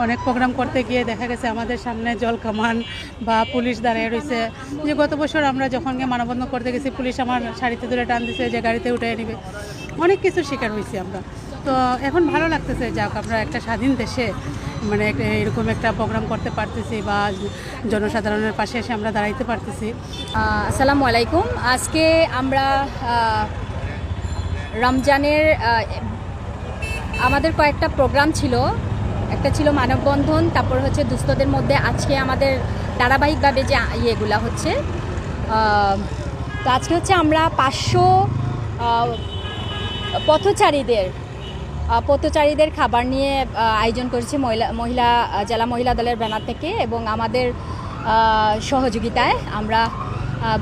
অনেক প্রোগ্রাম করতে গিয়ে দেখা গেছে আমাদের সামনে জল কামান বা পুলিশ দাঁড়িয়ে রয়েছে। যে গত বছর আমরা যখন গিয়ে মানববন্ধন করতে গেছি, পুলিশ আমার শাড়িতে ধরে টান দিছে যে গাড়িতে উঠে নিবে। অনেক কিছুর শিকার হয়েছি আমরা। তো এখন ভালো লাগতেছে যাক আমরা একটা স্বাধীন দেশে মানে এরকম একটা প্রোগ্রাম করতে পারতেছি বা জনসাধারণের পাশে এসে আমরা দাঁড়াইতে পারতেছি। আসসালামু আলাইকুম। আজকে আমরা রমজানের আমাদের কয়েকটা প্রোগ্রাম ছিল। একটা ছিল মানববন্ধন, তারপর হচ্ছে দুস্থদের মধ্যে আজকে আমাদের ধারাবাহিকভাবে যে ইয়েগুলা হচ্ছে। তো আজকে হচ্ছে আমরা 500 পথচারীদের খাবার নিয়ে আয়োজন করেছি মহিলা জেলা মহিলা দলের ব্যানার থেকে, এবং আমাদের সহযোগিতায় আমরা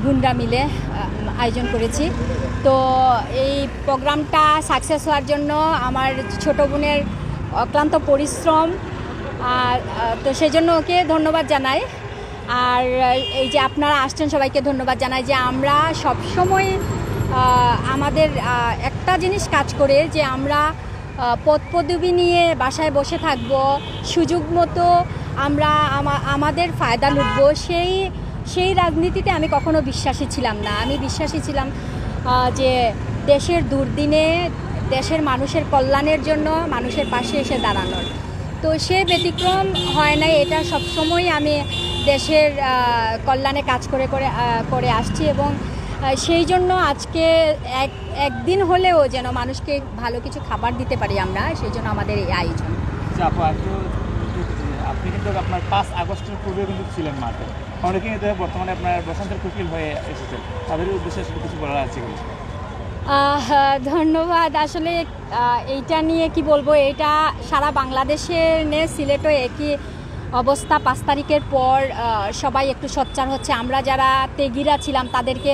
বোনরা মিলে আয়োজন করেছি। তো এই প্রোগ্রামটা সাকসেস হওয়ার জন্য আমার ছোট বোনের অক্লান্ত পরিশ্রম, তো সেই জন্য ওকে ধন্যবাদ জানাই। আর এই যে আপনারা আসছেন সবাইকে ধন্যবাদ জানাই যে আমরা সবসময় আমাদের একটা জিনিস কাজ করে যে আমরা পদপদবি নিয়ে বাসায় বসে থাকব, সুযোগ মতো আমরা আমাদের ফায়দা লুটব, সেই রাজনীতিতে আমি কখনো বিশ্বাসী ছিলাম না। আমি বিশ্বাসী ছিলাম যে দেশের দুর্দিনে দেশের মানুষের কল্যাণের জন্য মানুষের পাশে এসে দাঁড়ানোর। তো সে ব্যতিক্রম হয় নাই। এটা সবসময় আমি দেশের কল্যাণে কাজ করে আসছি, এবং সেই জন্য আজকে একদিন হলেও যেন মানুষকে ভালো কিছু খাবার দিতে পারি আমরা, সেই জন্য আমাদের এই আয়োজন। আপনি কিন্তু আপনার 5 আগস্টের পূর্বে কিন্তু ছিলেন মাঠে, অনেকে কিন্তু বর্তমানে আপনার বসন্তের কুকিল হয়ে এসেছেন, তাদের উদ্দেশ্যে কিছু বলার আছে কি? ধন্যবাদ। আসলে এইটা নিয়ে কি বলবো, এটা সারা বাংলাদেশের নিয়ে সিলেটও একই অবস্থা। 5 তারিখের পর সবাই একটু সোচ্চার হচ্ছে। আমরা যারা তেগিরা ছিলাম তাদেরকে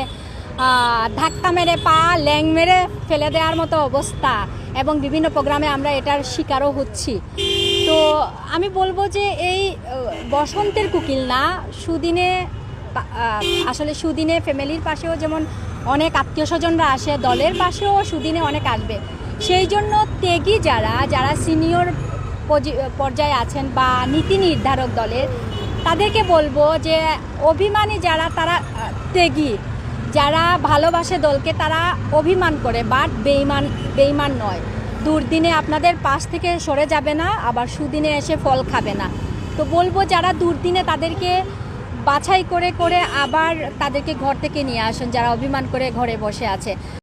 ধাক্কা মেরে পা ল্যাং মেরে ফেলে দেওয়ার মতো অবস্থা, এবং বিভিন্ন প্রোগ্রামে আমরা এটার শিকারও হচ্ছি। তো আমি বলবো যে এই বসন্তের কুকিল না, সুদিনে আসলে সুদিনে ফ্যামিলির পাশেও যেমন অনেক আত্মীয় স্বজনরা আসে, দলের পাশেও সুদিনে অনেক আসবে। সেই জন্য ত্যাগী যারা সিনিয়র পর্যায়ে আছেন বা নীতি নির্ধারক দলের, তাদেরকে বলবো যে অভিমানী যারা, তারা ত্যাগী যারা ভালোবাসে দলকে, তারা অভিমান করে বাট বেইমান নয়। দুর্দিনে আপনাদের পাশ থেকে সরে যাবে না, আবার সুদিনে এসে ফল খাবে না। তো বলবো যারা দুর্দিনে তাদেরকে বাছাই করে আবার তাদেরকে ঘর থেকে নিয়ে আসুন, যারা অভিমান করে ঘরে বসে আছে।